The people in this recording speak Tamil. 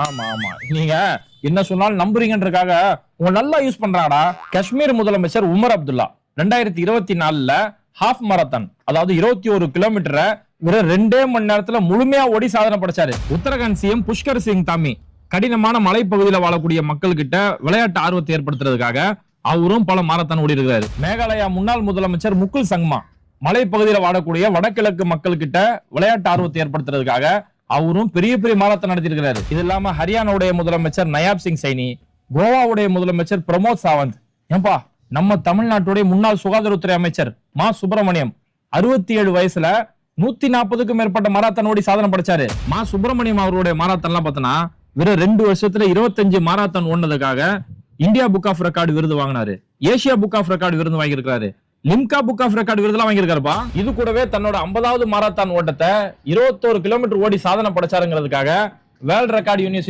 ஆமா ஆமா, நீங்க என்ன சொன்னாலும் நம்புறீங்கன்றக்காக உங்க நல்லா யூஸ் பண்றாடா. காஷ்மீர் முதலமைச்சர் உமர் அப்துல்லா 2024ல ஹாஃப் மாரத்தான், அதாவது 21 கிலோமீட்டரை வெறும் 2 மணி நேரத்துல முழுமையா ஓடி சாதனை படைச்சாரு. உத்தரகாண்ட் சிஎம் புஷ்கர் சிங் தாமி கடினமான மலைப்பகுதியில் வாழக்கூடிய மக்கள் கிட்ட விளையாட்டு ஆர்வத்தை ஏற்படுத்துறதுக்காக அவரும் பல மாரத்தான் ஓடி இருக்கிறாரு. மேகாலயா முன்னாள் முதலமைச்சர் முகுல் சங்மா மலைப்பகுதியில் வாழக்கூடிய வடகிழக்கு மக்கள் கிட்ட விளையாட்டு ஆர்வத்தை ஏற்படுத்துறதுக்காக அவரும் பெரிய பெரிய மாரத்தான் நடத்திருக்கிறாரு. இது இல்லாம ஹரியானாவுடைய முதலமைச்சர் நயாப் சிங் சைனி, கோவாவுடைய முதலமைச்சர் பிரமோத் சாவந்த், ஏன்பா நம்ம தமிழ்நாட்டுடைய முன்னாள் சுகாதாரத்துறை அமைச்சர் மா சுப்பிரமணியம் 67 வயசுல 140க்கும் மேற்பட்ட மாரத்தான் ஓடி சாதனை படைச்சாரு. மா சுப்பிரமணியம் அவருடைய மாரத்தான் எல்லாம் பார்த்தனா வெறும் 2 வருஷத்துல 25 மாரத்தான் ஓடுனதுக்காக இந்தியா புக் ஆஃப் ரெக்கார்டு விருது வாங்கினாரு. ஏசியா புக் ஆஃப் ரெக்கார்டு விருது வாங்கியிருக்காரு. லிம்கா புக் ஆஃப் ரெக்கார்டு விருதுலாம் வாங்கியிருக்காருப்பா. இது கூடவே தன்னோட 50வது மாரத்தான் ஓட்டத்தை 21 கிலோமீட்டர் ஓடி சாதனை படைச்சாருங்கிறதுக்காக வேர்ல்ட் ரெக்கார்டு யூனிவர்சிட்டி